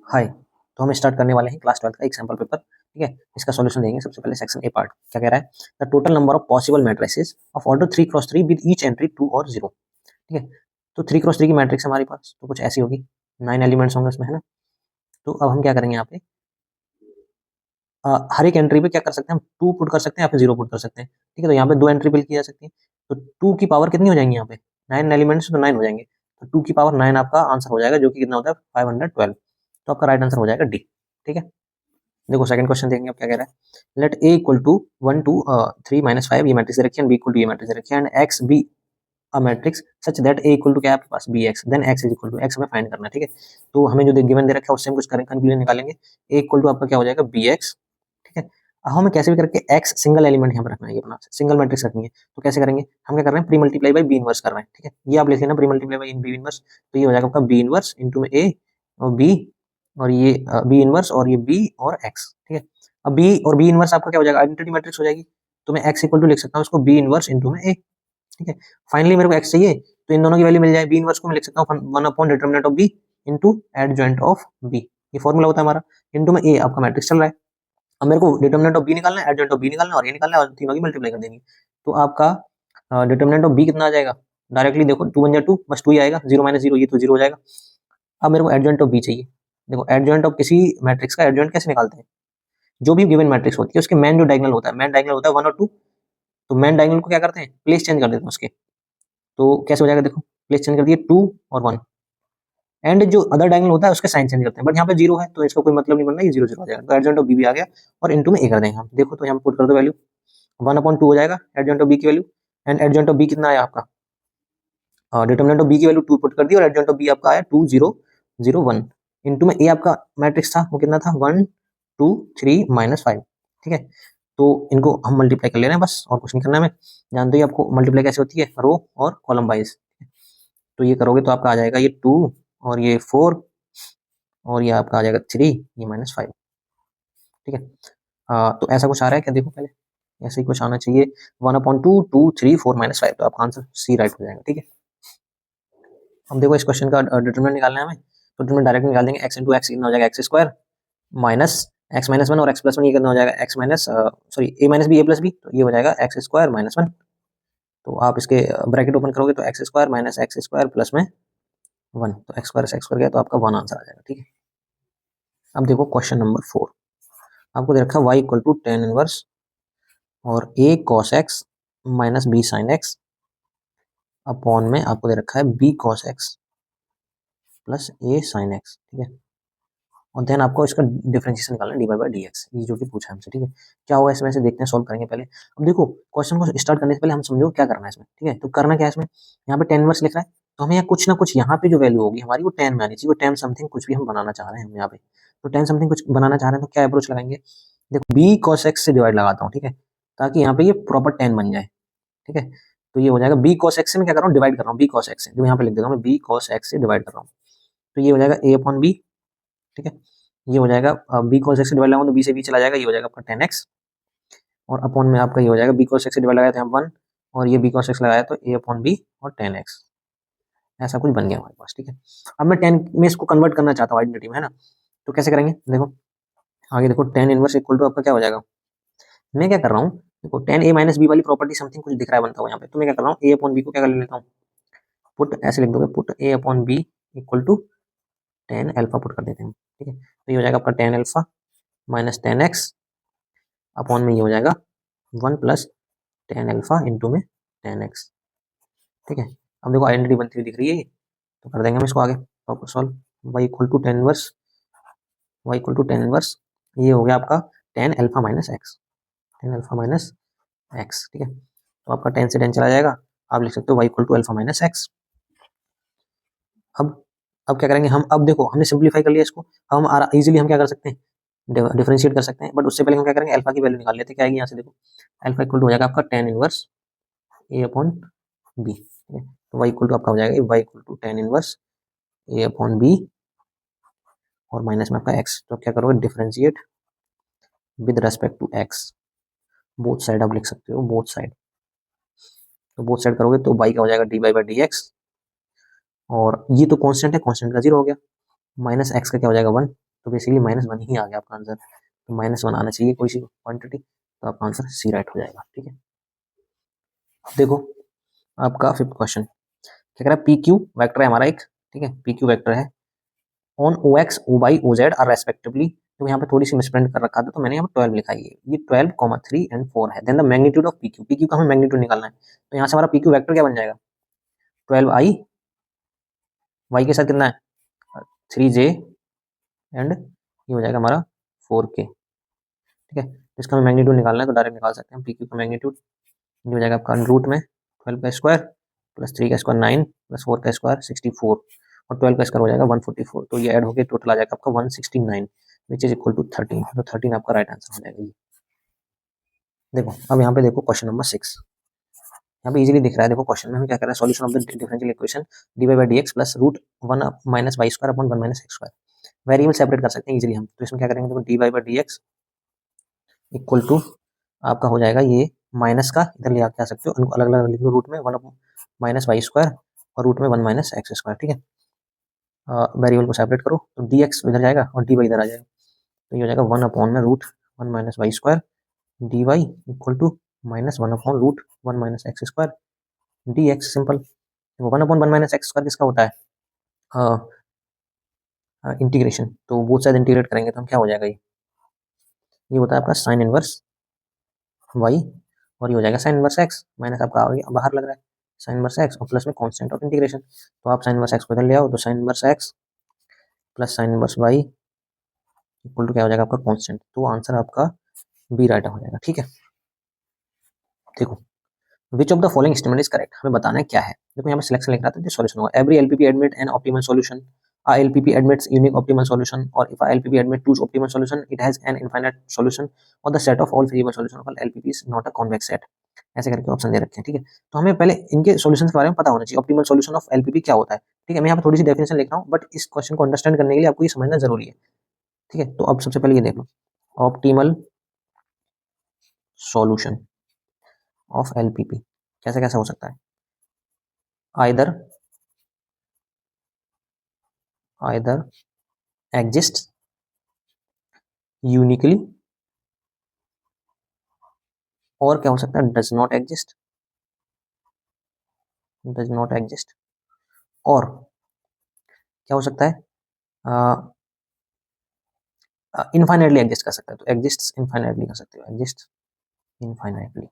हाय। तो हम स्टार्ट करने वाले हैं क्लास 12 का एक सैंपल पेपर। ठीक है, इसका सॉल्यूशन देंगे। सबसे पहले सेक्शन ए पार्ट क्या कह रहा है, the total number of possible matrices of order 3 cross 3 with each entry 2 और 0। ठीक है, तो 3 क्रॉस 3 की मैट्रिक्स हमारे पास तो कुछ ऐसी होगी, 9 एलिमेंट्स होंगे उसमें, है ना। तो अब हम क्या करेंगे यहाँ पे, हर एक एंट्री पे क्या कर सकते हैं हम, 2 पुट कर सकते हैं या फिर 0 पुट कर सकते हैं। ठीक है, तो यहाँ पे 2 एंट्री फिल की जा सकती है, तो 2 की पावर कितनी हो जाएंगी यहाँ पे, 9 एलिमेंट्स तो 9 हो जाएंगे, तो 2 की पावर 9 आपका आंसर हो जाएगा, जो कि कितना होता है 512। तो आपका राइट आंसर हो जाएगा डी। ठीक है, देखो सेकंड क्वेश्चन देखेंगे अब क्या कह रहा है। लेट ए इक्वल टू 1 2 3 -5 ये मैट्रिक्स दे रखी है, बी इक्वल टू ये मैट्रिक्स दे रखी है, and X be a matrix such that A equal to क्या है आपके पास, B X, then X is equal to X हमें फाइंड करना है। ठीक है, तो हमें जो गिवन दे रखा है उससे हम कुछ करेंगे, कंक्लूजन निकालेंगे। ए इक्वल टू आपका क्या हो जाएगा, बी एक्स। ठीक है, अब हमें कैसे भी करके एक्स सिंगल एलिमेंट यहाँ पर रखना है, ये अपना सिंगल मैट्रिक्स रखनी है। तो कैसे करेंगे, हम क्या कर रहे हैं, pre multiply by B inverse कर रहे हैं। ठीक है, ये आप लिख लेना, pre multiply by B inverse, तो ये हो जाएगा आपका बी इनवर्स इंटू में ए और बी, और ये बी इनवर्स और ये बी और एक्स। ठीक है, अब बी और बी इनवर्स आपका क्या हो जाएगा, आइडेंटिटी मैट्रिक्स हो जाएगी। तो मैं एक्स इक्वल टू लिख सकता हूँ इसको बी इनवर्स इंटू में ए। ठीक है, फाइनली मेरे को एक्स चाहिए, तो इन दोनों की वैल्यू मिल जाए। बी इनवर्स को मैं लिख सकता हूँ 1 upon determinant of B into adjoint of B, ये फॉर्मूला होता है हमारा, इंटू में ए आपका मैट्रिक्स चल रहा है। अब मेरे को डिटरमिनेंट ऑफ बी निकालना है, एडजॉइंट ऑफ बी निकालना है, और ये निकालना है, और तीनों की मल्टीप्लाई कर देनी है। तो आपका डिटरमिनेंट ऑफ बी कितना आ जाएगा, डायरेक्टली देखो 2 बन जाए 2, बस 2 ही आएगा, 0 माइनस 0 ये तो 0 हो जाएगा। अब मेरे को एडजॉइंट ऑफ बी चाहिए। देखो एडजॉइंट ऑफ किसी मैट्रिक्स का एडजॉइंट कैसे निकालते हैं, जो भी गिवन मैट्रिक्स होती है उसके मैन जो डायगोनल होता है, मैन डायगोनल होता है 1 और 2, तो मैन डायगोनल को क्या करते हैं, प्लेस चेंज कर देते हैं उसके। तो कैसे हो जाएगा, देखो प्लेस चेंज कर दिए 2 और 1, एंड जो अदर डायगोनल होता है उसके साइन चेंज करते हैं, बट यहाँ पे 0 है तो इसका कोई मतलब नहीं बनना, ये 0 0 हो जाएगा। तो एडजॉइंट ऑफ बी भी आ गया, और इनटू में ए कर देंगे हम। देखो तो यहाँ पुट कर दो वैल्यू, 1/2 हो जाएगा एडजॉइंट ऑफ बी की value, and adjoint of B कितना आया आपका, डिटरमिनेंट ऑफ बी की वैल्यू 2 पुट कर दी, और एडजॉइंट ऑफ बी आपका आया 2 0 0 1, इनटू में ए आपका मैट्रिक्स था वो कितना था 1 2 3 -5। ठीक है, तो इनको हम मल्टीप्लाई कर ले रहे हैं बस, और कुछ नहीं करना है हमें। जानते ही आपको मल्टीप्लाई कैसे होती है, रो और कॉलम वाइज। तो ये करोगे तो आपका आ जाएगा ये 2 और ये 4, और ये आपका आ जाएगा 3, ये -5। ठीक है, तो ऐसा कुछ आ रहा है क्या, देखो पहले ऐसे ही कुछ आना चाहिए, 1/2 2 3 4 -5, तो आपका आंसर सी राइट हो जाएगा। ठीक है, अब देखो इस क्वेश्चन का डिटरमिनेंट निकालना है हमें, तो डिटरमिनेंट डायरेक्ट निकाल देंगे, एक्स इंटू एक्स कितना हो जाएगा, x square minus x minus one, और एक्स प्लस वन ये कितना हो जाएगा, एक्स माइनस सॉरी ए माइनस बी ए प्लस बी, तो ये हो जाएगा एक्स स्क्वायर -1। तो आप इसके ब्रैकेट ओपन करोगे तो x square minus x square plus में 1, तो एक्स स्क्वायर से एक्स स्क्वायर गया तो आपका 1 आंसर आ जाएगा। ठीक है, अब देखो क्वेश्चन नंबर 4, आपको दे रखा है y equal to tan inverse और a cos x minus B sine X upon में आपको दे रखा है b cos x plus a sine X. ठीक है, और देन आपको इसका डिफरेंशिएशन निकालना है डी बाई डी एक्स, ये जो कि पूछा है हमसे। ठीक है, क्या होगा इसमें से देखते हैं, सॉल्व करेंगे पहले। अब देखो क्वेश्चन को स्टार्ट करने से पहले हम समझो क्या करना है इसमें। ठीक है, तो करना क्या है इसमें, यहाँ पे टेन इनवर्स लिख रहा है, तो हमें यहाँ कुछ ना कुछ यहाँ पे जो वैल्यू होगी हमारी वो 10 में आनी चाहिए, वो 10 समथिंग कुछ भी हम बनाना चाह रहे हैं हम यहाँ पे। तो 10 समथिंग कुछ बनाना चाह रहे हैं तो क्या अप्रोच लगाएंगे, देखो बी कॉस एक्स से डिवाइड लगाता हूँ। ठीक है, ताकि यहाँ पे ये प्रॉपर 10 बन जाए। ठीक है, तो ये हो जाएगा बी कॉस एक्स से, मैं क्या कर रहा हूँ, डिवाइड कर रहा हूँ बी कॉस एक्स से, जो यहाँ पे लिख देता हूँ मैं बी कॉस एक्स से डिवाइड कर रहा हूँ, तो ये हो जाएगा ए अपॉन बी। ठीक है, ये हो जाएगा बी कॉस एक्स से डिवाइड लगाऊंगा तो बी से बी चला जाएगा, ये हो जाएगा आपका 10x, और अपॉन में आपका ये हो जाएगा बी कॉस एक्स से डिवाइड लगाया था 1, और ये बी कॉस एक्स लगाया तो ए अपॉन बी और 10x, ऐसा कुछ बन गया हमारे पास। ठीक है, अब मैं 10 में इसको कन्वर्ट करना चाहता हूँ आइडेंटिटी में, है ना। तो कैसे करेंगे, देखो आगे देखो, 10 इनवर्स इक्वल टू आपका क्या हो जाएगा, मैं क्या कर रहा हूँ, देखो 10 a माइनस बी वाली प्रॉपर्टी समथिंग कुछ दिख रहा है बनता हुआ यहाँ पे, तो मैं क्या कर रहा हूँ, ए अपॉन बी को क्या कर लेता हूँ, पुट ऐसे लिख दोगे, put A upon B equal to 10 alpha put कर देते हैं। ठीक है, तो ये हो जाएगा आपका 10 अल्फा माइनस 10x अपॉन में ये हो जाएगा 1 प्लस 10 अल्फा इंटू में 10x। ठीक है, अब देखो आइडेंटिटी बनती हुई दिख रही है ये, तो कर देंगे हम इसको आगे proper solve, y equal to 10 inverse, y equal to 10 inverse, ये हो गया आपका 10 alpha minus X, 10 alpha minus X. ठीक है, तो आपका 10 से 10 चला जाएगा, आप लिख सकते हो y equal to alpha minus x. अब क्या करेंगे हम, अब देखो हमने सिंप्लीफाई कर लिया इसको, अब हम इजीली हम क्या कर सकते हैं, डिफरेंशिएट कर सकते हैं, बट उससे पहले हम क्या करेंगे, अल्फा की वैल्यू निकाल लेते हैं, क्या आएगी यहाँ से, देखो अल्फा इक्वल टू हो जाएगा आपका 10 इनवर्स ए अपॉन बी। ठीक है, तो y इक्वल टू आपका हो जाएगा y equal to 10 inverse a upon b और माइनस में आपका x, तो क्या करोगे, differentiate with respect to x, both side आप लिख सकते हो, बोथ साइड, तो बोथ साइड करोगे तो y का हो जाएगा डी बाई डी एक्स, और ये तो कांस्टेंट है, कांस्टेंट का 0 हो गया, माइनस एक्स का क्या हो जाएगा 1, तो बेसिकली -1 ही आ गया आपका आंसर। तो -1 आना चाहिए कोई सी क्वांटिटी, तो आपका आंसर सी राइट हो जाएगा। ठीक है, अब देखो आपका 5th क्वेश्चन क्या कह रहा है, पी क्यू वैक्टर है हमारा एक। ठीक है, पी क्यू वैक्टर है on O X O Y O Z are respectively. तो यहाँ पे थोड़ी सी मिसप्रिंट कर रखा था, तो मैंने यहाँ पे 12 लिखा है। ये 12, 3 एंड 4 है। Then the magnitude of P Q का हमें मैग्नीट्यूड निकालना है। तो यहाँ से हमारा पी क्यू वैक्टर क्या बन जाएगा, 12i, वाई के साथ कितना है 3j, एंड ये हो जाएगा हमारा 4k। ठीक है, तो इसका हमें मैग्नीट्यूड निकालना है, तो डायरेक्ट निकाल सकते हैं पी क्यू का मैग्नीट्यूड। ये हो जाएगा आपका रूट में 12 का स्क्वायर प्लस 3 का स्क्वायर 9 प्लस 4 का स्क्वायर 64 और 12 का स्क्वायर हो जाएगा 144। तो ये ऐड होकर टोटल आ जाएगा आपका 169 विच इज इक्वल टू 13। तो 13 आपका राइट आंसर हो जाएगा। ये देखो, अब यहाँ पे देखो क्वेश्चन नंबर 6। यहाँ पे इजीली दिख रहा है। देखो क्वेश्चन में हमें क्या कर रहा है, solution of the differential equation d y by d x plus root 1 minus y square upon 1 minus x square. Variable separate कर सकते हैं इजीली हम। तो इसमें क्या करेंगे, देखो d y by d x equal to आपका हो जाएगा ये माइनस का, इधर ले आके आ सकते हो, उनको अलग अलग लिख लो, रूट में 1 माइनस वाई स्क्वायर और रूट में 1 माइनस एक्स स्क्वायर। ठीक है, वेरिएबल को सेपरेट करो तो डी एक्स इधर जाएगा और डी वाई इधर आ जाएगा। तो ये हो जाएगा 1 अपॉन में root 1 minus y square d y equal to minus 1 upon root 1 minus x square d x. Simple. 1 upon 1 minus x square किसका होता है, इंटीग्रेशन। तो वो साइड इंटीग्रेट करेंगे तो हम क्या हो जाएगा, ये होता है आपका साइन इनवर्स वाई और ये हो जाएगा साइन इनवर्स एक्स माइनस आपका बाहर लग रहा है साइन इनवर्स एक्स और प्लस में कांस्टेंट ऑफ इंटीग्रेशन। तो आप साइन इनवर्स एक्स को इधर ले आओ, तो sine inverse x plus sine inverse y equal to क्या हो जाएगा आपका कांस्टेंट। तो आंसर आपका बी राइट हो जाएगा। ठीक है, देखो which of the following statement is correct, हमें बताना है क्या है। देखो यहाँ पे सिलेक्शन लिख रहा था, सॉल्यूशन होगा every LPP admit an optimal solution, a LPP admits unique optimal solution, or if a LPP admit two optimal solution, it has an infinite solution, or the set of all feasible solution of LPP is not a convex set। ऐसे करके option दे रखे हैं। ठीक है, तो हमें पहले इनके सॉल्यूशंस के बारे में पता होना चाहिए। ऑप्टिमल सॉल्यूशन ऑफ एलपीपी क्या होता है। ठीक है, मैं यहाँ पे थोड़ी सी डेफिनेशन लिख रहा हूँ, बट इस क्वेश्चन को अंडरस्टैंड करने के लिए आपको ये समझना जरूरी है। ठीक है, तो अब सबसे पहले ये देख लो, ऑप्टिमल सॉल्यूशन ऑफ एलपीपी कैसे कैसे हो सकता है, आइदर एग्जिस्ट यूनिकली, और क्या हो सकता है डज नॉट एग्जिस्ट, और क्या हो सकता है इनफाइनाइटली एग्जिस्ट कर सकता है। तो एग्जिस्ट इनफाइनाइटली कर सकते हो, एग्जिस्ट इनफाइनाइटली।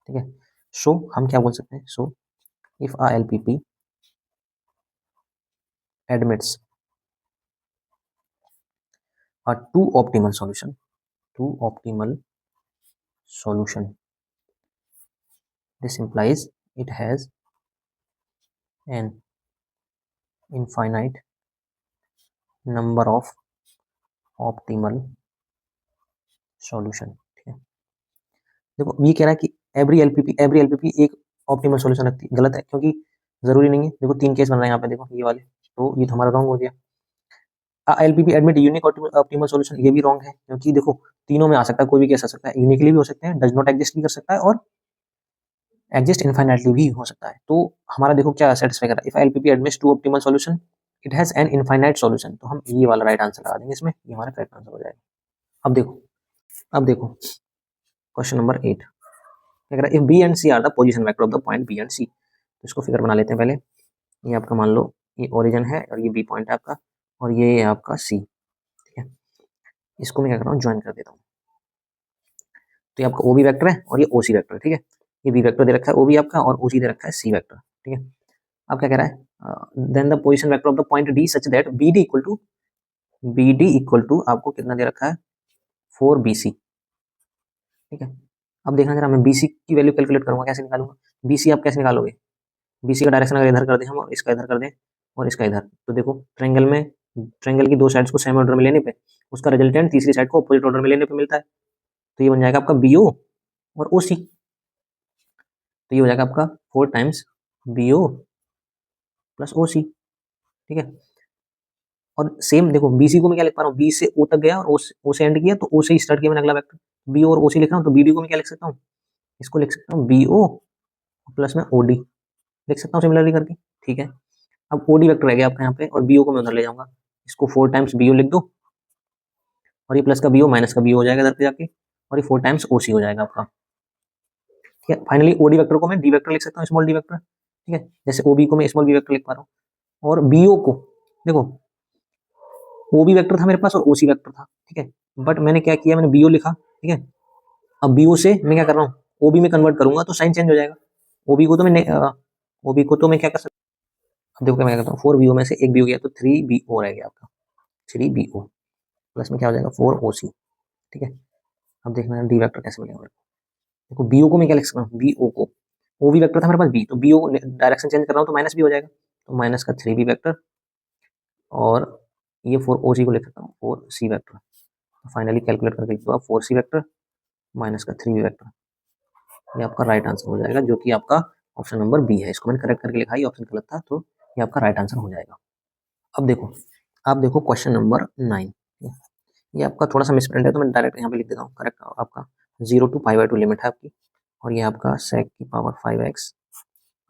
ठीक है, सो हम क्या बोल सकते हैं, so if a LPP admits a two optimal solution, this implies it has an infinite number of optimal solution। ठीक है, देखो ये कह रहा है कि एवरी एलपीपी एक ऑप्टिमल सॉल्यूशन रखती है। गलत है, क्योंकि जरूरी नहीं है। देखो 3 केस बन रहे हैं यहाँ पे, देखो ये वाले, तो ये तो हमारा रॉन्ग हो गया। LPP admit unique optimal solution, ये भी रॉन्ग है, क्योंकि देखो तीनों में आ सकता है, कोई भी केस आ सकता है, यूनिकली भी हो सकते हैं, डज नॉट एग्जिस्ट भी कर सकता है, और एग्जिस्ट इनफाइनाइटली भी हो सकता है। तो हमारा देखो क्या सेटिस्फाई कर रहा है, if LPP admits two optimal solution it has an infinite solution. तो हम ये वाला राइट आंसर लगा देंगे इसमें, ये हमारा करेक्ट आंसर हो जाएगा। अब देखो क्वेश्चन नंबर 8 क्या कह रहा है, if B and C are the position vector of the point B and C. तो इसको फिगर बना लेते हैं पहले। ये आपका मान लो ये ओरिजिन है और ये बी पॉइंट है आपका, और ये है आपका सी। ठीक है, इसको मैं क्या कर रहा हूँ, ज्वाइन कर देता हूँ। तो ये आपका ओ बी वैक्टर है और ये ओ सी वैक्टर है। ठीक है, ये बी वैक्टर दे रखा है ओ बी आपका, और ओ सी दे रखा है सी वैक्टर। ठीक है, अब क्या कह रहा है, then the position vector of the point D such that B D equal to आपको कितना दे रखा है 4BC। ठीक है, अब देखना जरा, मैं BC की वैल्यू कैलकुलेट करूंगा, कैसे निकालूंगा। BC आप कैसे निकालोगे, BC का डायरेक्शन अगर इधर कर दें हम और इसका इधर कर दें और इसका इधर, तो देखो ट्रायंगल की दो साइड्स को सेम ऑर्डर में लेने पे उसका रिजल्टेंट तीसरी साइड को अपोजिट ऑर्डर में लेने पे मिलता है। तो ये बन जाएगा आपका BO और OC। तो ये हो जाएगा आपका 4 टाइम्स BO प्लस OC। ठीक है, और सेम देखो BC को मैं क्या लिख पा रहा हूँ, B से O तक गया और O से एंड किया, तो O से स्टार्ट किया मैंने अगला वेक्टर। BO और OC लिख रहा हूँ, तो BD को मैं क्या लिख सकता हूँ, इसको लिख सकता हूँ BO प्लस में OD लिख सकता हूँ सिमिलरली करके। ठीक है, अब OD वेक्टर रह गया आपका यहाँ पे और BO को मैं उधर ले जाऊंगा, इसको 4 टाइम्स बी ओ लिख दो, और ये प्लस का बी ओ माइनस का बी ओ हो जाएगा इधर पे जाके, और ये 4 टाइम्स ओ सी हो जाएगा आपका। ठीक है, फाइनली ओडी वेक्टर को मैं डी वेक्टर लिख सकता हूँ, स्मॉल डी वेक्टर। ठीक है, जैसे ओबी को मैं स्मॉल बी वेक्टर लिख पा रहा हूँ, और बीओ को देखो ओबी वेक्टर था मेरे पास और ओसी वेक्टर था। ठीक है, बट मैंने क्या किया, मैंने बीओ लिखा। ठीक है, अब बीओ से मैं क्या कर रहा हूँ, ओबी में कन्वर्ट करूंगा तो साइन चेंज हो जाएगा। ओबी को तो मैं ओबी को तो मैं क्या कर सकता हूँ, अब देखो क्या मैं करता हूँ, 4 बीओ में से एक बी हो गया तो 3 बीओ रह गया आपका, 3 बीओ प्लस में क्या हो जाएगा 4 ओसी। ठीक है, अब देखना डी वेक्टर कैसे मिलेगा मेरे को। देखो बीओ को मैं क्या लिख सकता हूँ, बीओ को, ओबी वेक्टर था मेरे पास बी, तो बीओ डायरेक्शन चेंज कर रहा हूँ तो माइनस बी हो जाएगा, तो माइनस का 3 बी वेक्टर, और ये 4 ओसी को लिख सकता हूँ 4 सी वेक्टर। फाइनली कैलकुलेट करके लिख दो आप 4 सी वेक्टर माइनस का 3 बी वेक्टर, ये आपका राइट आंसर हो जाएगा, जो कि आपका ऑप्शन नंबर बी है। इसको मैंने करेक्ट करके लिखा, ये ऑप्शन गलत था, तो ये आपका राइट आंसर हो जाएगा। अब देखो, आप देखो क्वेश्चन नंबर 9, ये आपका थोड़ा सा मिसप्रिंट है तो मैं डायरेक्ट यहाँ पे लिख देता हूँ, करेक्ट आपका 0 to π/2 लिमिट है आपकी, और ये आपका sec की पावर 5x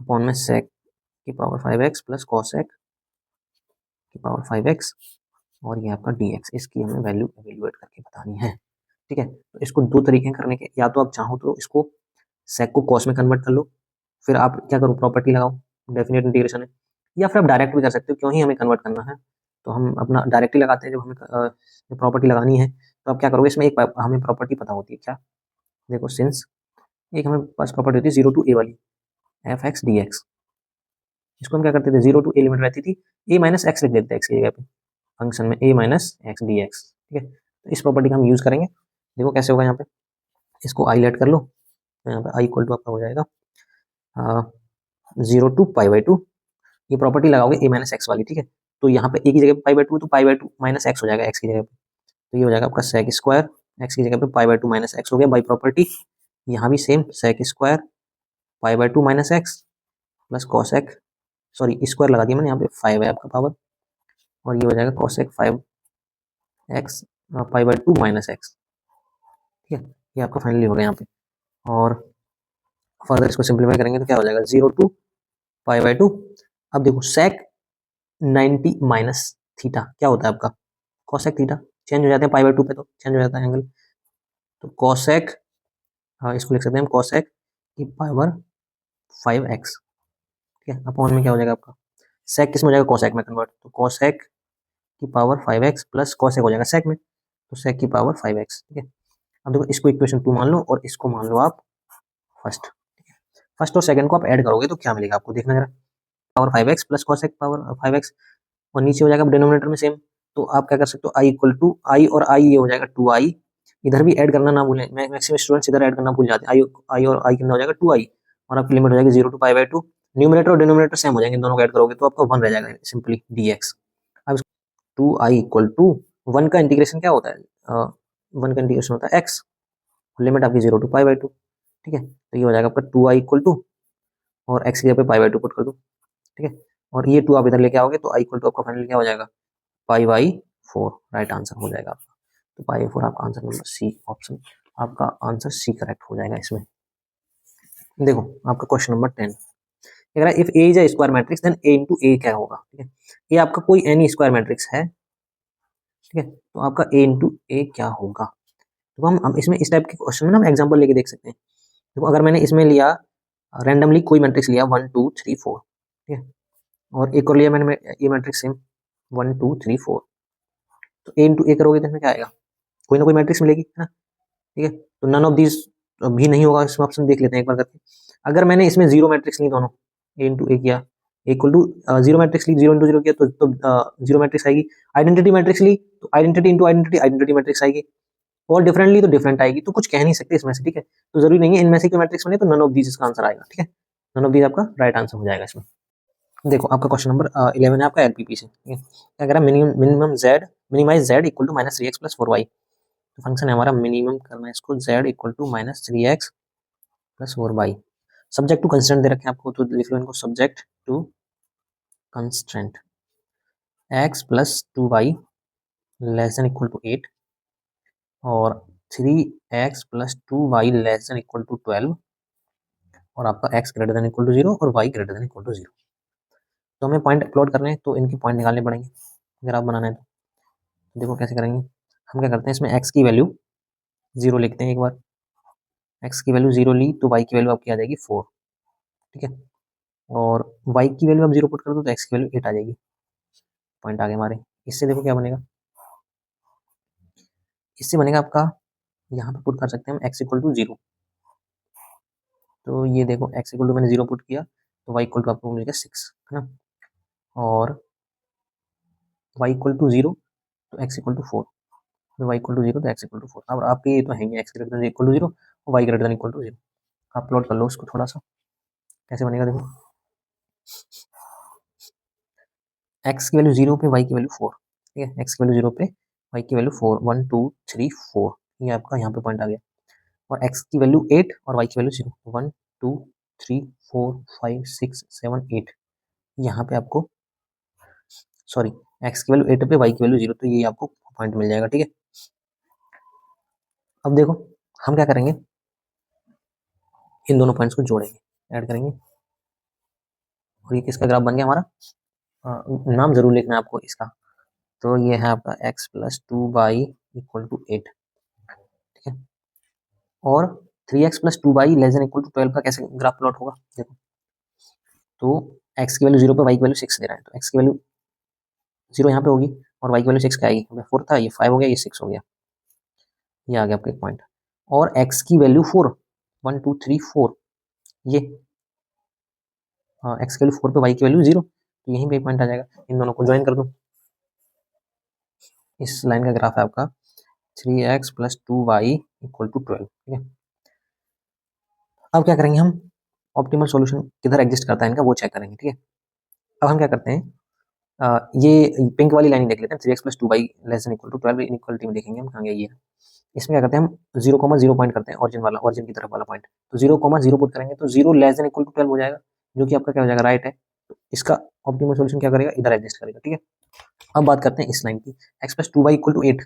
अपॉन में sec की पावर 5x प्लस cosec की पावर 5x, और ये आपका dx, इसकी हमें वैल्यू एवेल्युएट करके बतानी है। ठीक है, तो इसको दो तरीके हैं करने के, या तो आप चाहो तो इसको sec को cos में कन्वर्ट कर लो, फिर आप क्या करो प्रॉपर्टी लगाओ, डेफिनेट इंटीग्रेशन है, या फिर आप डायरेक्ट भी कर सकते हो, क्यों ही हमें कन्वर्ट करना है, तो हम अपना डायरेक्टली लगाते हैं। जब हमें प्रॉपर्टी लगानी है तो आप क्या करोगे, इसमें एक हमें प्रॉपर्टी पता होती है क्या, देखो सिंस एक हमें पास प्रॉपर्टी होती है 0 to a वाली, एफ एक्स डी एक्स, इसको हम क्या करते थे 0 to a लिमिट रहती थी, a माइनस एक्स लिख देते थे एक्स की जगह पे, फंक्शन में a minus x D x. ठीक है, तो इस प्रॉपर्टी का हम यूज करेंगे। देखो कैसे होगा, यहाँ पे इसको आई लेट कर लो, तो यहाँ पे आई इक्वल टू आपका हो जाएगा 0 to π/2, ये प्रॉपर्टी लगाओगे a माइनस एक्स वाली। ठीक है, तो यहाँ पे a की जगह पे π/2, तो π/2 माइनस एक्स हो जाएगा एक्स की जगह पे, तो ये हो जाएगा आपका sec स्क्वायर, एक्स की जगह पे π/2 माइनस एक्स हो गया बाई प्रॉपर्टी, यहाँ भी same sec square π/2 minus X plus cosec, sorry square लगा दिया मैंने, यहाँ पे 5 है आपका पावर, और ये हो जाएगा कॉसेक 5x π/2 माइनस एक्स। ठीक है, ये आपका फाइनली हो गया यहाँ पे, और फर्दर इसको सिंप्लीफाई करेंगे तो क्या हो जाएगा 0 to π/2। अब देखो sec 90 माइनस थीटा क्या होता है आपका, कॉसेक थीटा, चेंज हो जाते हैं π/2 पे तो चेंज हो जाता है एंगल, तो कॉसेक, इसको लिख सकते हैं हम कॉसेक की पावर 5x। ठीक है, अपॉन में क्या हो जाएगा आपका, सेक किस में हो जाएगा कॉसेक में कन्वर्ट, तो कॉसेक की पावर 5x प्लस कॉसेक हो जाएगा सेक में, तो सेक की पावर 5x। ठीक है, अब देखो इसको इक्वेशन 2 मान लो और इसको मान लो आप फर्स्ट। फर्स्ट और सेकंड को आप ऐड करोगे तो क्या मिलेगा आपको, देखना जरा, power 5x plus cosec power 5x, और नीचे हो जाएगा डिनोमिनेटर में सेम, तो आप क्या कर सकते हो आई इक्वल टू आई, और आई ये हो जाएगा 2i, इधर भी ऐड करना ना भूलें, मैक्सिमम स्टूडेंट्स इधर ऐड करना भूल जाते हैं, आई आई और आई कितना हो जाएगा 2i, और आपकी लिमिट हो जाएगी 0 to π/2, न्यूमरेटर और डिनोमिनेटर सेम हो जाएंगे, दोनों को ऐड करोगे तो आपका 1 रह जाएगा सिंपली dx। अब 2i इक्वल टू 1 का इंटीग्रेशन क्या होता है, 1 का इंटीग्रेशन होता है x, लिमिट आपकी 0 to π/2। ठीक है, तो ये हो जाएगा आपका 2i इक्वल टू, और x की जगह पे π/2 पुट कर दो। ठीक है, और ये 2 आप इधर लेके आओगे तो i इक्वल टू आपका फाइनली क्या हो जाएगा π/4, राइट आंसर हो जाएगा आपका, तो π/4 आपका आंसर नंबर सी ऑप्शन, आपका आंसर सी करेक्ट हो जाएगा इसमें। देखो आपका क्वेश्चन नंबर 10, अगर if A is a square matrix then A into A क्या होगा। ठीक है, ये आपका कोई एनी स्क्वायर मैट्रिक्स है। ठीक है, तो आपका ए इंटू ए क्या होगा, तो हम इसमें इस टाइप के क्वेश्चन में ना हम एग्जांपल लेके देख सकते हैं। देखो अगर मैंने इसमें लिया रैंडमली कोई मैट्रिक्स लिया 1 2 3 4, ठीक है, और एक और लिया मैंने ये मैट्रिक्स सेम 1 2 3 4, तो ए इंटू ए करोगे तो इसमें क्या आएगा, कोई ना कोई मैट्रिक्स मिलेगी, है ना। ठीक है, तो नन ऑफ दीज भी नहीं होगा, इसमें ऑप्शन देख लेते हैं एक बार करके। अगर मैंने इसमें जीरो मैट्रिक्स ली दोनों, ए इंटू ए किया इक्वल टू जीरो मैट्रिक्स ली, 0 इंटू 0 किया तो जीरो मैट्रिक्स आएगी, आइडेंटिटी मैट्रिक्स ली तो identity into identity identity matrix आएगी, और डिफरेंटली तो डिफरेंट आएगी, तो कुछ कह नहीं सकते इसमें से। ठीक है, तो जरूरी नहीं है इनमें से कोई मैट्रिक्स बने तो नन ऑफ दीज इसका आंसर आएगा। ठीक है, नन ऑफ दीज आपका राइट आंसर हो जाएगा इसमें। देखो आपका क्वेश्चन नंबर 11 है आपका एलपीपी से। ठीक है, क्या कह रहा है, minimum Z minimize Z equal to minus 3x plus 4y, तो फंक्शन है हमारा मिनिमम करना है इसको z equal to minus 3x plus 4y, subject to constant दे रखे हैं आपको, तो लिख लो इनको subject to constant x plus 2y less than equal to 8, और 3x plus 2y less than equal to 12, और आपका x greater than equal to 0 और y greater than equal to 0। तो हमें पॉइंट प्लॉट करने हैं तो इनके पॉइंट निकालने पड़ेंगे। ग्राफ बनाना है तो देखो कैसे करेंगे। हम क्या करते हैं, इसमें x की वैल्यू 0 लिखते हैं एक बार। x की वैल्यू 0 ली तो y की वैल्यू आपकी आ जाएगी 4, ठीक है। और y की वैल्यू आप 0 पुट कर दो तो x की वैल्यू 8 आ जाएगी। पॉइंट आ गए हमारे। इससे देखो क्या बनेगा, इससे बनेगा आपका, यहाँ पे पुट कर सकते हैं हम x इक्वल टू 0। तो ये देखो x इक्वल टू मैंने 0 पुट किया तो y इक्वल टू आपको मिल गया 6, है ना। और y इक्वल टू 0 तो x इक्वल टू 4, तो y इक्वल टू 0 तो x इक्वल टू 4। अब आपके ये तो है ही x greater than equal to 0 और y greater than equal to 0। आप प्लॉट कर लो उसको थोड़ा सा, कैसे बनेगा देखो। x की वैल्यू 0 पे y की वैल्यू 4, ठीक है। x की वैल्यू 0 पे y की वैल्यू 4, 1 2 3 4, ये आपका यहाँ पे पॉइंट आ गया। और x की वैल्यू 8 और y की वैल्यू 0, 1 2 3 4 5 6 7 8, यहाँ पे आपको सॉरी x की वैल्यू 8 पे y की वैल्यू 0, तो ये आपको पॉइंट मिल जाएगा, ठीक है। अब देखो हम क्या करेंगे, इन दोनों पॉइंट्स को जोड़ेंगे, ऐड करेंगे और ये किसका ग्राफ बन गया हमारा। नाम जरूर लिखना है आपको इसका। तो ये है आपका x plus 2y equal to 8, ठीक है। और 3x plus 2y less than equal to 12 का कैसे ग्राफ प्लॉट होगा देखो। तो x की वैल्यू 0 पे y की वैल्यू 6 दे रहा है, तो x की वैल्यू 0 यहाँ पे होगी और y की वैल्यू 6 क्या आएगी, 4 था, ये 5 हो गया, ये 6 हो गया, ये आ गया आपका एक पॉइंट। और x की वैल्यू 4, 1 2 3 4, ये x की वैल्यू 4 पे y की वैल्यू 0, तो यहीं पे पॉइंट आ जाएगा। इन दोनों को ज्वाइन कर दो, इस लाइन का ग्राफ है आपका 3x plus 2y equal to 12, ठीक है। अब क्या करेंगे हम, ऑप्टिमल सॉल्यूशन किधर एग्जिस्ट करता है इनका वो चेक करेंगे, ठीक है। अब हम क्या करते हैं, ये पिंक वाली लाइन देख लेते हैं, 3x plus 2y less than equal to 12, inequality में देखेंगे हम कहाँ गया ये। इसमें क्या करते हैं हम 0,0 पॉइंट करते हैं, ऑरिजिन वाला, ऑरिजिन की तरफ वाला पॉइंट। तो 0,0 पुट करेंगे तो 0 लेस देन इक्वल टू 12 हो जाएगा, जो कि आपका क्या हो जाएगा, राइट है। तो इसका ऑप्टिमल सॉल्यूशन क्या करेगा, इधर एडजस्ट करेगा, ठीक है। अब बात करते हैं इस लाइन की, x plus 2y equal to 8,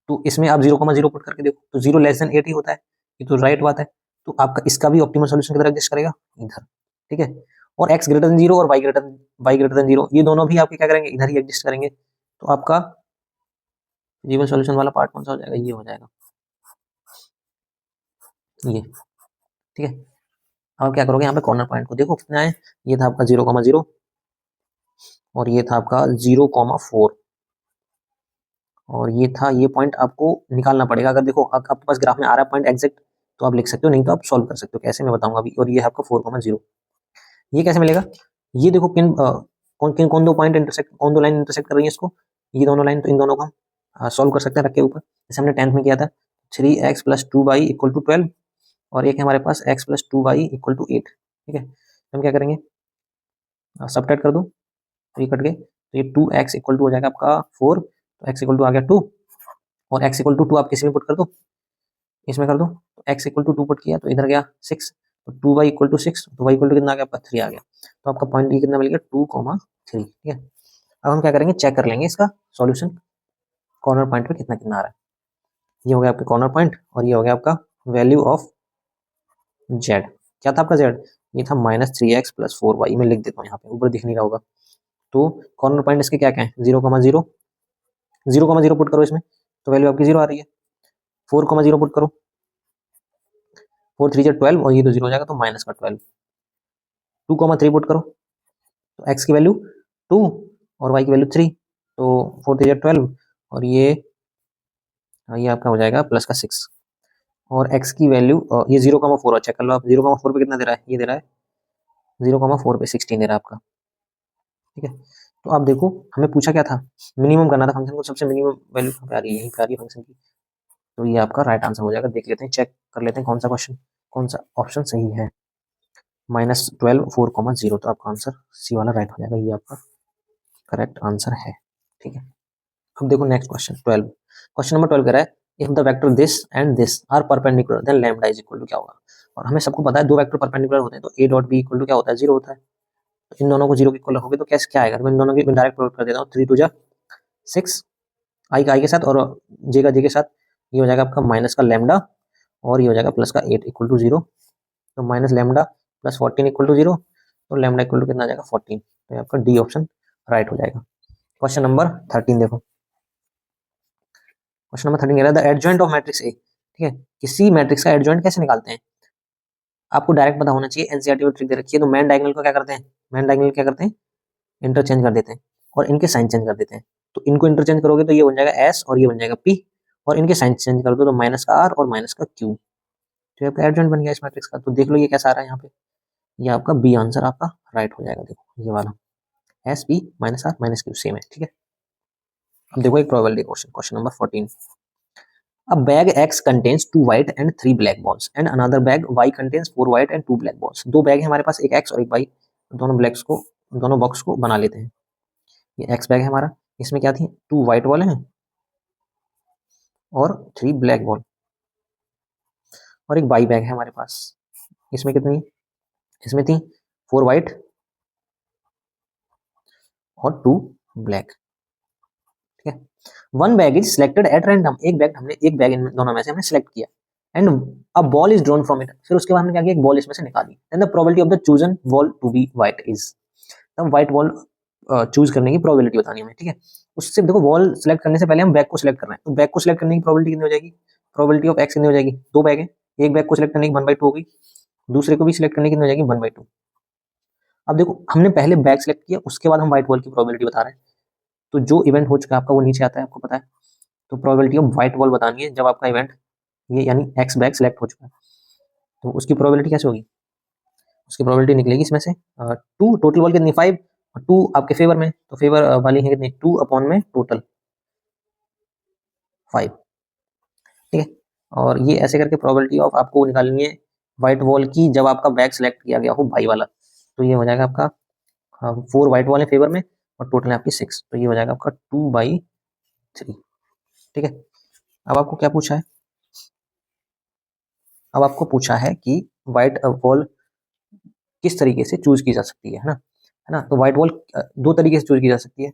तो इसमें आप 0,0 पुट करके देखो तो 0 लेस देन 8 ही होता है, ये तो राइट बात है। तो आपका इसका भी ऑप्टिमल सॉल्यूशन किधर एडजस्ट करेगा, इधर, ठीक है। और x ग्रेटर देन 0 और y ग्रेटर देन 0, ये दोनों भी आपके क्या करेंगे, इधर ही एडजस्ट करेंगे। तो आपका जीवन सॉल्यूशन वाला पार्ट कौन सा हो जाएगा, ये हो जाएगा, ये, ठीक है। अब क्या करोगे, यहाँ पे कॉर्नर पॉइंट को देखो कितना है, ये था आपका 0,0 और ये था आपका 0,4, और ये था, ये पॉइंट आपको निकालना पड़ेगा। अगर देखो आपके पास ग्राफ में आ रहा है पॉइंट एग्जैक्ट तो आप लिख सकते हो, नहीं तो आप सॉल्व कर सकते हो, कैसे मैं बताऊंगा अभी। और ये है आपका 4,0, ये कैसे मिलेगा, ये देखो कौन दो पॉइंट इंटरसेक्ट, कौन दो लाइन इंटरसेक्ट कर रही है इसको, ये दोनों लाइन। तो इन दोनों को हम सॉल्व कर सकते हैं रख के ऊपर, जैसे हमने 10th में किया था। 3x plus 2y equal to 12 और एक है हमारे पास x plus 2y equal to 8, ठीक है। तो हम क्या करेंगे, सबट्रैक्ट कर दो, तो ये कट गए, तो ये 2x इक्वल टू हो जाएगा आपका 4, तो x इक्वल टू आ गया 2, और x इक्वल टू 2 आप किसी में पुट कर दो, इसमें कर दो, तो x इक्वल टू 2 पुट किया तो इधर गया 6, तो 2y इक्वल टू 6, तो y इक्वल टू कितना आ गया आपका 3 आ गया। तो आपका पॉइंट ये कितना मिल गया 2,3, ठीक है। अब हम क्या करेंगे, चेक कर लेंगे इसका सॉल्यूशन, कॉर्नर पॉइंट पे कितना कितना आ रहा है। ये हो गया आपका कॉर्नर पॉइंट और ये हो गया आपका वैल्यू ऑफ जेड। क्या था आपका जेड, ये था -3x प्लस 4y, मैं लिख देता हूँ यहाँ पे, ऊपर दिख नहीं रहा होगा। तो कॉर्नर पॉइंट इसके क्या क्या है, 0,0, 0,0 पुट करो इसमें तो वैल्यू आपकी 0 आ रही है। 4,0 पुट करो, 4 3 12 और ये तो 0 हो जाएगा, तो माइनस का 12। 2,3 पुट करो तो x की वैल्यू 2 और y की वैल्यू 3, तो 4 3 12 और ये आपका हो जाएगा प्लस का 6, और x की वैल्यू ये 0,4 चेक कर लो आप, 0,4 पे कितना दे रहा है, ये दे रहा है 0,4 पे 16 दे रहा है आपका, ठीक है। तो आप देखो हमें पूछा क्या था, मिनिमम करना था फंक्शन को, सबसे मिनिमम वैल्यू कहाँ पे आ रही है, यहीं पे आ रही है फंक्शन की। तो ये आपका राइट आंसर हो जाएगा। देख लेते हैं, चेक कर लेते हैं कौन सा क्वेश्चन, कौन सा ऑप्शन सही है। -12 4,0, तो आपका आंसर सी वाला राइट हो जाएगा, ये आपका करेक्ट आंसर है, ठीक है। अब देखो नेक्स्ट क्वेश्चन 12, क्वेश्चन नंबर 12 कह रहा है if the vector this and this are perpendicular then lambda is equal to क्या होगा। और हमें सबको पता है दो वेक्टर परपेंडिकुलर होते हैं तो a dot b equal to क्या होता है, 0 होता है। तो इन दोनों को 0 के इक्वल रखोगे तो कैसे क्या आएगा, तो इन दोनों की डायरेक्ट प्रोडक्ट कर देता हूँ, 3 2 जा 6, आई का आई के साथ और जे का जे के साथ, ये हो जाएगा आपका माइनस का लैम्डा और ये हो जाएगा प्लस का 8 इक्वल टू 0। तो minus lambda plus 14 equal to 0, तो लैम्डा इक्वल टू कितना आ जाएगा 14, तो आपका डी ऑप्शन राइट हो जाएगा। क्वेश्चन नंबर 13 देखो, क्वेश्चन नंबर 13 कह रहा है the adjoint of matrix A, ठीक है, किसी मैट्रिक्स का एडजॉइंट कैसे निकालते हैं। आपको डायरेक्ट पता होना चाहिए, एनसीईआरटी में ट्रिक दे रखी है। तो मैन डायगोनल को क्या करते हैं, मैन डायगोनल क्या करते हैं, इंटरचेंज कर देते हैं और इनके साइन चेंज कर देते हैं। तो इनको इंटरचेंज करोगे तो ये बन जाएगा एस और ये बन जाएगा पी, और इनके साइन चेंज कर दो तो माइनस का आर और माइनस का क्यू, तो आपका एडजॉइंट बन गया इस मैट्रिक्स का। तो देख लो ये कैसा आ रहा है यहाँ पे, ये आपका बी आंसर आपका राइट हो जाएगा। देखो ये वाला S P minus R minus Q same है, ठीक है। अब देखो एक probability question, question number 14। A bag X contains 2 white and 3 black balls and another bag Y contains 4 white and 2 black balls। दो बैग है हमारे पास, एक X और एक Y, दोनों ब्लैक्स को, दोनों बॉक्स को बना लेते हैं। ये X बैग है हमारा, इसमें क्या थी, 2 व्हाइट बॉल हैं और 3 ब्लैक बॉल, और एक Y बैग है हमारे पास, इसमें कितनी, इसमें थी 4 व्हाइट और 2 ब्लैक, ठीक है। One bag is selected at random, एक बैग हमने, एक बैग इन दोनों में से हमने सिलेक्ट किया, and a ball is drawn from it, फिर उसके बाद हमने क्या किया, एक बॉल इसमें से निकाली, then the probability of the chosen ball to be white is, तब व्हाइट बॉल चूज करने की प्रोबेबिलिटी बतानी है हमें, ठीक है। उससे देखो बॉल सिलेक्ट करने से पहले हम बैग को सिलेक्ट कर रहे हैं, तो बैग को सिलेक्ट करने की प्रोबेबिलिटी कितनी हो जाएगी, प्रोबेबिलिटी ऑफ एक्स कितनी हो जाएगी, दो बैग है, एक बैग को सिलेक्ट करने की 1/2 हो गई, दूसरे को भी सिलेक्ट करने की कितनी हो जाएगी 1/2। अब देखो हमने पहले बैग सिलेक्ट किया, उसके बाद हम व्हाइट बॉल की प्रोबेबिलिटी बता रहे हैं, तो जो इवेंट हो चुका है आपका वो नीचे आता है, आपको पता है। तो प्रोबेबिलिटी ऑफ व्हाइट बॉल बतानी है जब आपका इवेंट ये यानी एक्स बैग सिलेक्ट हो चुका है, तो उसकी प्रोबेबिलिटी कैसे होगी, उसकी प्रोबेबिलिटी निकलेगी इसमें से 2, टोटल बॉल कितनी 5, और 2 आपके फेवर में, तो फेवर वाली है कितनी 2 अपॉन में टोटल 5, ठीक है। और ये ऐसे करके प्रोबेबिलिटी ऑफ आपको निकालनी है व्हाइट बॉल की जब आपका बैग सिलेक्ट किया गया हो भाई वाला, तो ये हो जाएगा आपका 4 व्हाइट बॉल है फेवर में और टोटल है आपकी 6, तो ये हो जाएगा आपका 2/3, ठीक है। अब आपको क्या पूछा है, अब आपको पूछा है कि व्हाइट बॉल किस तरीके से चूज की जा सकती है ना। तो व्हाइट बॉल दो तरीके से चूज की जा सकती है,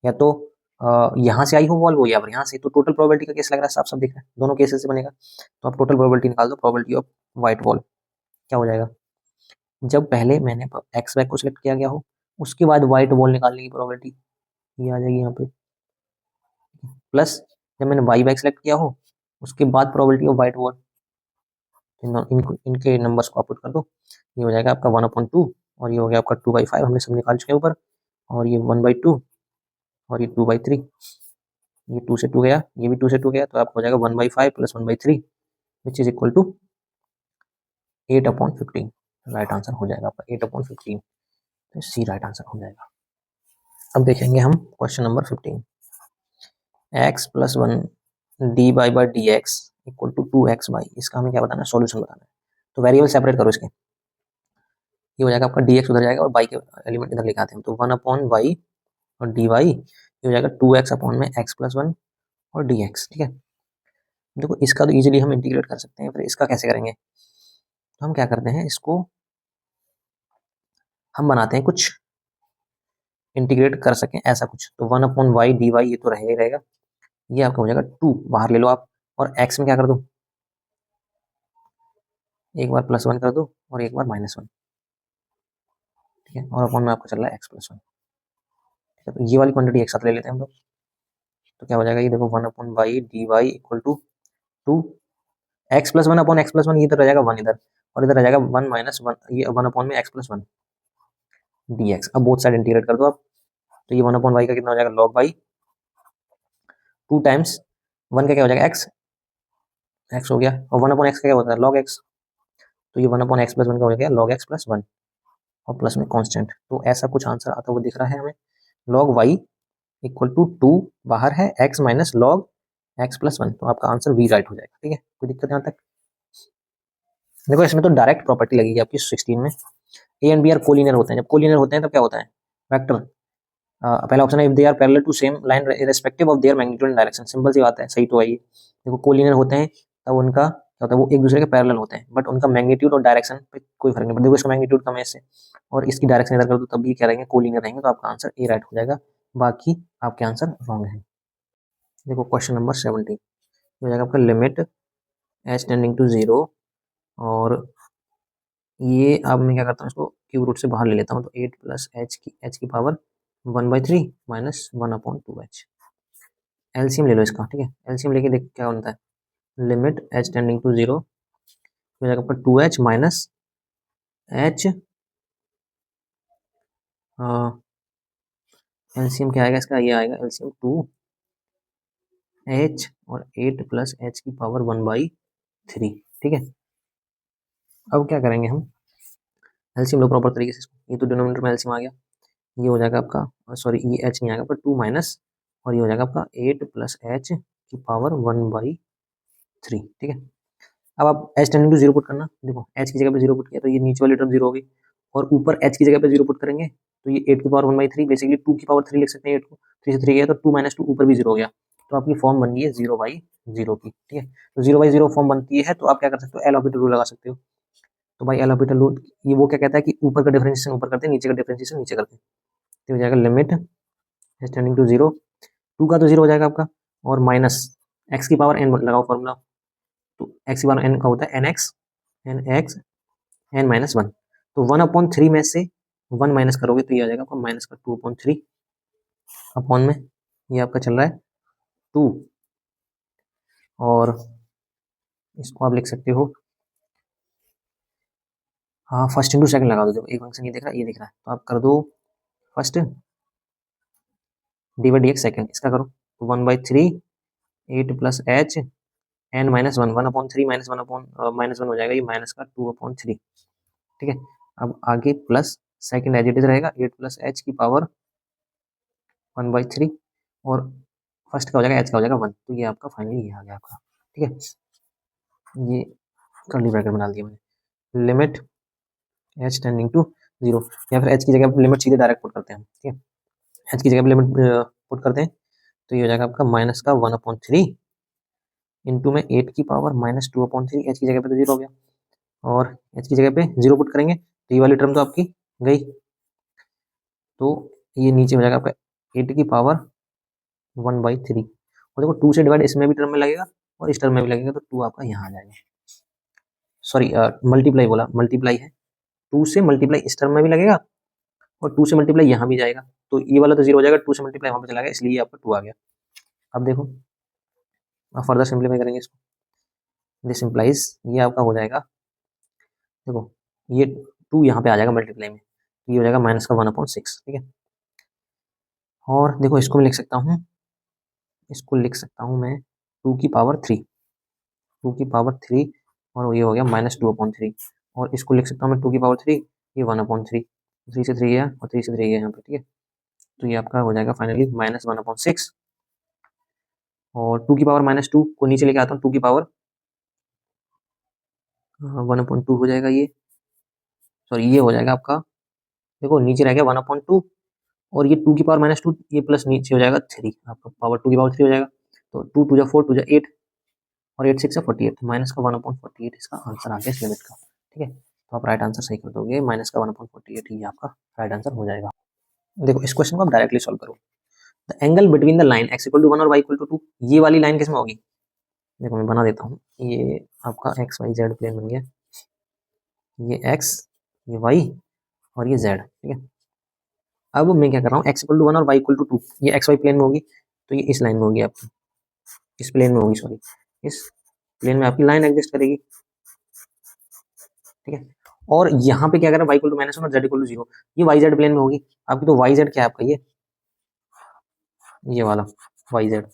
या तो यहाँ से आई हो बॉल वो, या फिर यहाँ से, तो टोटल प्रोबेबिलिटी का केस लग रहा है, साफ साफ दिख रहा है दोनों केसेस से बनेगा। तो आप टोटल प्रोबेबिलिटी निकाल दो, प्रोबेबिलिटी ऑफ व्हाइट बॉल क्या हो जाएगा, जब पहले मैंने एक्स बैग को सिलेक्ट किया गया हो उसके बाद व्हाइट बॉल निकालने की प्रोबेबिलिटी ये आ जाएगी यहाँ पे, प्लस जब मैंने वाई बैग सेलेक्ट किया हो उसके बाद प्रोबेबिलिटी ऑफ व्हाइट बॉल, इनके नंबर्स को आप पुट कर दो, ये हो जाएगा आपका 1/2 और ये हो गया आपका 2/5, हमने सब निकाल चुके हैं ऊपर, और ये 1/2 और ये 2/3, ये 2 से 2 गया, ये भी 2 से 2 गया, तो आपको हो जाएगा 1/5 plus 1/3 which is equal to 8/15, right answer हो जाएगा आपका 8/15, तो सी राइट आंसर हो जाएगा। अब देखेंगे हम question number 15, x plus 1 d by by d x equal to 2x/, इसका हमें क्या बताना है, सॉल्यूशन बताना है। तो वेरिएबल सेपरेट करो इसके, ये हो जाएगा आपका dx उधर जाएगा और y के एलिमेंट इधर लेके आते हैं, तो 1/y और dy ये हो जाएगा 2x अपॉन में x प्लस 1 और dx, ठीक है। देखो इसका तो इजीली हम इंटीग्रेट कर सकते हैं, फिर इसका कैसे करेंगे, तो हम क्या करते हैं, इसको हम बनाते हैं कुछ इंटीग्रेट कर सकें ऐसा कुछ, तो 1/y dy ये तो रहेगा ही रहेगा, ये आपका हो जाएगा 2 बाहर ले लो आप, और x में क्या कर दो, एक बार +1 कर दो और एक बार -1, ठीक है, और अपॉन में आपका चल रहा है x प्लस 1, ठीक है। तो ये वाली क्वांटिटी एक साथ ले लेते हैं हम लोग, तो क्या हो जाएगा, ये देखो 1/y dy equal to 2 x plus 1 upon x plus 1, ये तो रह जाएगा 1 इधर, और इधर रह जाएगा 1 माइनस 1, ये 1 अपॉन में x प्लस 1 dx। अब बोथ साइड इंटीग्रेट कर दो आप, तो ये 1/y का कितना हो जाएगा log y, 2 टाइम्स 1 का क्या हो जाएगा x हो गया, और 1/x का क्या होता है log x, तो ये 1/x प्लस 1 का हो गया log x प्लस 1 और प्लस में कांस्टेंट, तो ऐसा कुछ आंसर आता हुआ दिख रहा है हमें, log y इक्वल टू 2 बाहर है x minus log x plus 1, तो आपका आंसर वी राइट हो जाएगा, ठीक है। कोई दिक्कत यहाँ तक, देखो इसमें तो डायरेक्ट प्रॉपर्टी लगेगी आपकी 16 में, a and b are collinear होते हैं, जब कोलिनियर होते हैं तब क्या होता है, वेक्टर, पहला ऑप्शन है if they are parallel to same line irrespective of their magnitude and direction, simple सी बात है, सही तो है ये। देखो कोलिनियर होते हैं तब उनका क्या होता है, वो एक दूसरे के पैरेलल होते हैं, बट उनका मैग्नीट्यूड और डायरेक्शन पे कोई फर्क नहीं पड़ता। देखो इसका मैग्नीट्यूड कम है इससे, और इसकी डायरेक्शन इधर कर दो तब भी क्या रहेंगे, कोलिनियर रहेंगे, तो आपका आंसर ए राइट हो जाएगा, बाकी आपके आंसर रॉन्ग है। देखो क्वेश्चन नंबर 17 हो जाएगा आपका लिमिट एच टेंडिंग टू 0, और ये अब मैं क्या करता हूँ, इसको क्यूब रूट से बाहर ले लेता हूँ, तो 8 प्लस एच की पावर 1/3 माइनस 1/2h। एलसीएम ले लो इसका, ठीक है। एलसीएम लेके देख क्या बनता है। लिमिट h टेंडिंग टू 0 हो जाएगा आपका 2h माइनस h। एलसीएम क्या आएगा इसका, ये आएगा एलसीएम 2h और 8 प्लस h की पावर 1/3, ठीक है। अब क्या करेंगे हम, एलसीएम लो प्रॉपर तरीके से इसको। ये तो डिनोमिनेटर में एलसीएम आ गया, ये हो जाएगा आपका, सॉरी ये h नहीं आएगा पर 2 माइनस, और ये हो जाएगा आपका 8 प्लस h की पावर 1/3, ठीक है। अब आप h टेंडिंग टू 0 पुट करना। देखो h की जगह पे 0 पुट किया तो ये नीचे वाली टर्म 0 हो गई, और ऊपर h की जगह पे 0 पुट करेंगे तो ये 8 की पावर 1/3, बेसिकली 2 की पावर 3 लिख सकते हैं। 8 को 3 से 3 गया तो 2 माइनस 2 ऊपर भी 0 हो गया, तो आपकी फॉर्म बन गई है 0/0 की, ठीक है। तो 0/0 फॉर्म बनती है तो आप क्या कर सकते हो, एल हॉपिटल रूल लगा सकते हो। तो भाई एल हॉपिटल रूल ये वो क्या कहता है कि ऊपर का डिफरेंशिएशन ऊपर करते हैं, नीचे का डिफरेंशिएशन नीचे करते हैं। तो हो जाएगा लिमिट h टेंडिंग टू 0, 2 का तो 0 हो जाएगा आपका, और माइनस x की पावर n लगाओ फॉर्मूला। तो x की पावर n का होता है nx n माइनस 1। तो 1/3 में से 1 माइनस करोगे तो ये आ जाएगा आपका माइनस का 2/3 अपॉन में, ये आपका चल रहा है 2, और इसको आप लिख सकते हो, हाँ फर्स्ट इंटू सेकंड लगा दो। देखो एक फंक्शन ये दिख रहा है, ये दिख रहा है, तो आप कर दो फर्स्ट डी/dx सेकंड, इसका करो तो 1/3 8 plus h n minus 1, 1/3 minus 1 हो जाएगा, ये माइनस का 2/3, ठीक है। अब आगे plus second as it is रहेगा 8 प्लस h की पावर 1/3, और फर्स्ट का हो जाएगा h का हो जाएगा 1, तो ये आपका फाइनली ये आ गया आपका, ठीक है। ये कर्ली ब्रैकेट में डाल दिया मैंने, लिमिट h टेंडिंग टू 0, या फिर h की जगह लिमिट सीधे डायरेक्ट पुट करते हैं, ठीक है। h की जगह लिमिट पुट करते हैं तो ये हो जाएगा आपका माइनस का 1/3 इंटू में 8 की पावर माइनस 2/3, h की जगह पे तो 0 हो गया, और h की जगह पे 0 पुट करेंगे तो ये वाली टर्म तो आपकी गई, तो ये नीचे हो जाएगा आपका 8 की पावर 1/3, और देखो 2 से डिवाइड इसमें भी टर्म में लगेगा और इस टर्म में भी लगेगा, तो 2 आपका यहाँ आ जाएगा। सॉरी मल्टीप्लाई बोला, मल्टीप्लाई है, 2 से मल्टीप्लाई इस टर्म में भी लगेगा और 2 से मल्टीप्लाई यहाँ भी जाएगा, तो ये वाला तो 0 हो जाएगा, 2 से मल्टीप्लाई वहाँ पे चला गया, इसलिए आपका 2 आ गया। अब देखो अब फर्दर सिंप्लीफाई करेंगे इसको, दिस इम्प्लाइज ये आपका हो जाएगा, देखो ये 2 यहाँ पे आ जाएगा मल्टीप्लाई में, ये हो जाएगा माइनस का 1/6, ठीक है। और देखो इसको मैं लिख सकता हूँ, इसको लिख सकता हूँ मैं 2 की पावर 3, 2 की पावर 3, और ये हो गया माइनस 2/3, और इसको लिख सकता हूँ मैं 2 की पावर 3, ये 1/3, 3 से 3 गया और 3 से 3 गया यहाँ पे, ठीक है। तो ये आपका हो जाएगा फाइनली माइनस 1/6, और 2 की पावर माइनस 2 को नीचे लेके आता हूँ, 2 की पावर 1/2 हो जाएगा ये, सॉरी ये हो जाएगा आपका, देखो नीचे रह गया 1/2, और ये 2 की पावर माइनस 2, ये प्लस नीचे हो जाएगा 3, आपका पावर 2 की पावर 3 हो जाएगा, तो 2 2 जा 4, 2 जा 8, और 8 6 48, माइनस का 1/48 इसका आंसर आ गया इस लिमिट का, ठीक है। तो आप राइट आंसर सही कर दोगे, माइनस का 1/48 ही आपका राइट आंसर हो जाएगा। देखो इस क्वेश्चन को आप डायरेक्टली सॉल्व करो। The angle between the line x equal to 1 और y इक्वल टू 2, ये वाली लाइन किसमें होगी, देखो मैं बना देता हूँ, ये आपका एक्स वाई जेड प्लेन बन गया, ये x, ये y और ये z, ठीक है। अब मैं क्या कर रहा हूँ, x इक्वल टू 1 और y इक्वल टू 2, ये एक्स वाई प्लेन में होगी, तो ये इस लाइन में होगी आपकी, इस प्लेन में होगी, सॉरी इस प्लेन में आपकी लाइन एग्जिस्ट करेगी, ठीक है। और यहाँ पे क्या करें, y इक्वल टू -1 और z इक्वल टू 0, ये वाई जेड प्लेन में होगी आपकी, तो वाई जेड क्या है आपका, ये वाला वाई जेड,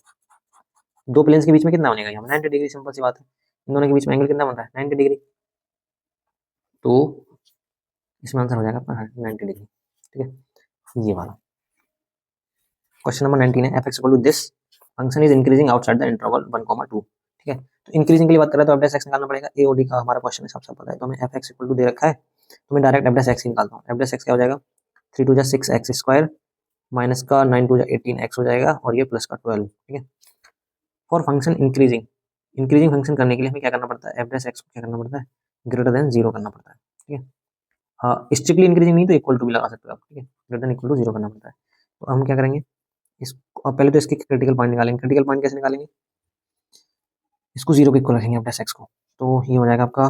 दो प्लेन्स के बीच में कितना बनेगा यहाँ 90 डिग्री, सिंपल सी बात है, इन दोनों के बीच में एंगल कितना बन रहा है 90 डिग्री, तो इसमें आंसर हो जाएगा आपका 90 डिग्री, ठीक है। ये वाला क्वेश्चन नंबर 19 है, f(x) equal to this function is increasing outside the interval 1,2, ठीक है। तो इंक्रीजिंग के लिए बात करें तो f(x) निकालना पड़ेगा, ए और डी का हमारा क्वेश्चन है, सबसे पता है, तो हमें f(x) इक्वल टू दे रखा है, तो मैं डायरेक्ट f(x) निकालता हूँ। f(x) क्या हो जाएगा, 3 2 जा 6x स्क्वायर माइनस का 9 2 जा 18x हो जाएगा, और ये प्लस का 12, ठीक है। For function increasing, increasing function करने के लिए हमें क्या करना पड़ता है, f(x) को क्या करना पड़ता है, ग्रेटर देन 0 करना पड़ता है, ठीक है। हाँ स्ट्रिक्टली इंक्रीजिंग नहीं तो इक्वल टू भी लगा सकते हो आप, ठीक है, ग्रेटर देन इक्वल टू 0 करना पड़ता है। तो हम क्या करेंगे, इसको अब पहले तो इसके क्रिटिकल पॉइंट निकालेंगे, क्रिटिकल पॉइंट कैसे निकालेंगे, इसको 0 के इक्वल रखेंगे अपने एक्स को, तो ये हो जाएगा आपका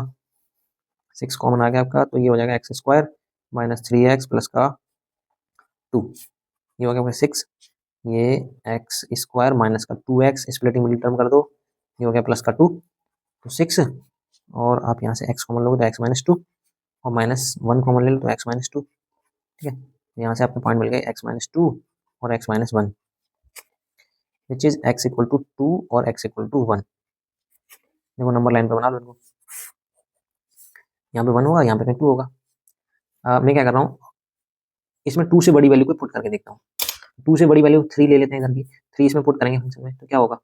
6 कॉमन आ गया आपका, तो ये हो जाएगा x square minus 3x plus का 2, ये हो गया 6, ये एक्स स्क्वायर माइनस का 2x, स्प्लिटिंग मिडिल टर्म कर दो, ये हो गया प्लस का 2, तो 6, और आप यहाँ से x कॉमन लोगे तो x माइनस 2, और माइनस 1 कॉमन ले लो तो x माइनस 2, ठीक है। यहाँ से आपको पॉइंट मिल गए x माइनस 2 और x minus 1, which is x equal to 2 और x इक्वल टू 1। देखो नंबर लाइन पे बना लो इनको, यहाँ पे 1 होगा, यहाँ पे 2 होगा। मैं क्या कर रहा हूँ, इसमें 2 से बड़ी वैल्यू को पुट करके देखता हूँ। 2 से बड़ी वैल्यू 3 ले लेते हैं इधर की, 3 इसमें पुट करेंगे फंक्शन में, तो क्या होगा,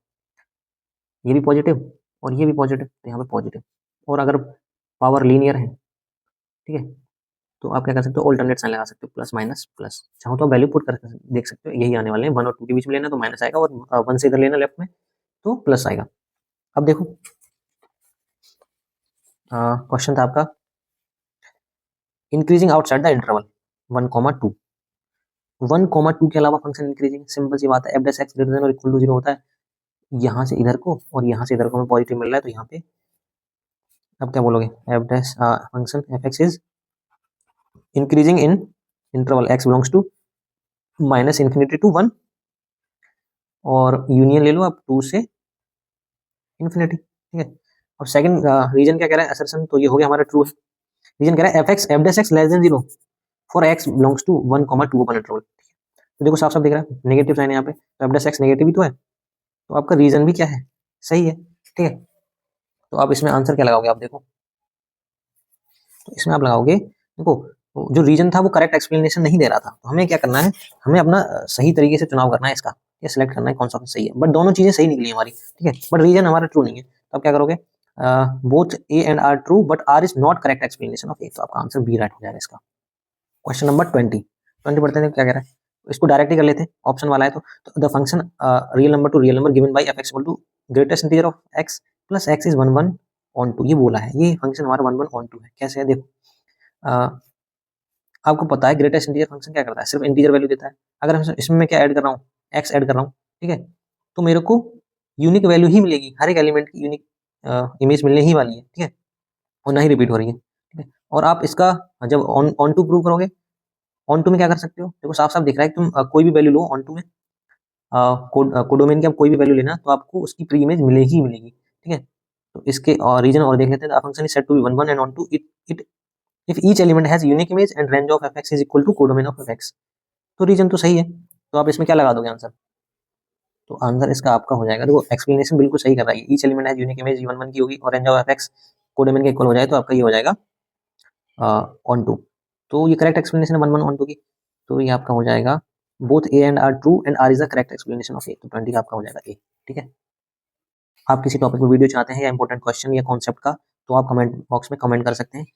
ये भी पॉजिटिव और ये भी पॉजिटिव, तो यहाँ पे पॉजिटिव। और अगर पावर लीनियर है, ठीक है, तो आप क्या कर सकते हो, ऑल्टरनेट साइन लगा सकते हो, प्लस माइनस प्लस। चाहो तो वैल्यू पुट करके देख सकते हो, यही आने वाले हैं। 1 और 2 के बीच में लेना तो माइनस आएगा, और 1 से इधर लेना लेफ्ट में तो प्लस आएगा। अब देखो क्वेश्चन था आपका, इंक्रीजिंग आउटसाइड द इंटरवल 1,2, 1,2 के अलावा फंक्शन इंक्रीजिंग, सिंपल सी बात है, f dash x greater than और इक्वल टू 0 होता है। यहाँ से इधर को और यहाँ से इधर को हमें पॉजिटिव मिल रहा है, तो यहाँ पे अब क्या बोलोगे, f dash function f x is increasing in interval x belongs to minus infinity to 1, और यूनियन ले लो आप 2 से इन्फिनिटी, ठीक है। और सेकंड रीजन क्या कह रहा है, असर्शन, तो ये हो गया हमारा ट्रू है। रीजन कह रहा है f dash x less than 0 for x belongs to 1,2 open interval. तो देखो साफ साफ दिख रहा है, नेगेटिव साइन है यहाँ पे, तो एफ डैश एक्स नेगेटिव ही तो है, तो आपका रीजन भी क्या है, सही है, ठीक है। तो आप इसमें आंसर क्या लगाओगे, आप देखो, तो इसमें आप लगाओगे, देखो जो रीजन था वो करेक्ट एक्सप्लेनेशन नहीं दे रहा था, तो हमें क्या करना है, हमें अपना सही तरीके से चुनाव करना है इसका, ये सिलेक्ट करना है कौन सा सही है। बट दोनों चीजें सही निकली हमारी, ठीक है, बट रीजन हमारा ट्रू नहीं है, तो आप क्या करोगे, both A and R true but R is not correct explanation of A, तो आपका आंसर बी राइट हो जाएगा इसका। क्वेश्चन नंबर 20 पढ़ते हैं क्या कह रहा है, इसको डायरेक्ट ही कर लेते हैं, ऑप्शन वाला है तो the function real number to real number given by f x equal to greatest integer of x plus x is 1 1 on 2, ये बोला है, ये फंक्शन हमारा 1 1 ऑन 2 है। कैसे है देखो, आपको पता है ग्रेटेस्ट इंटीजर फंक्शन क्या करता है, सिर्फ इंटीजर वैल्यू देता है। अगर इसमें मैं क्या ऐड कर रहा हूँ, एक्स ऐड कर रहा हूँ, ठीक है, तो मेरे को यूनिक वैल्यू ही मिलेगी, हर एक एलिमेंट की यूनिक इमेज मिलने ही वाली है, ठीक है, और ना ही रिपीट हो रही है, ठीक है। और आप इसका जब ऑन टू प्रूव करोगे, ऑन टू में क्या कर सकते हो, देखो साफ साफ दिख रहा है कि तुम कोई भी वैल्यू लो ऑन टू में, कोडोमेन की आप कोई भी वैल्यू लेना तो आपको उसकी प्री इमेज मिलेगी मिलेगी, ठीक है। तो इसके रीजन और देख लेते हैं, function is set to be 1 1 and onto it if each element has unique image and range of fx is equal to codomain of fx, तो रीजन तो सही है, तो आप इसमें क्या लगा दोगे आंसर, तो आंसर इसका आपका हो जाएगा, देखो एक्सप्लेनेशन बिल्कुल सही कर रहा है, each element has unique image 1 1 की होगी और रेंज ऑफ fx कोडोमेन के इक्वल हो जाए, तो आपका ये हो जाएगा ऑन टू, तो ये करेक्ट एक्सप्लेनेशन है 1 1 ऑन टू की, तो ये आपका हो जाएगा both A and R true and R is the correct explanation of A, तो 20 का आपका हो जाएगा ए, ठीक है। आप किसी टॉपिक पर वीडियो चाहते हैं या इंपॉर्टेंट क्वेश्चन या कॉन्सेप्ट का, तो आप कमेंट बॉक्स में कमेंट कर सकते हैं,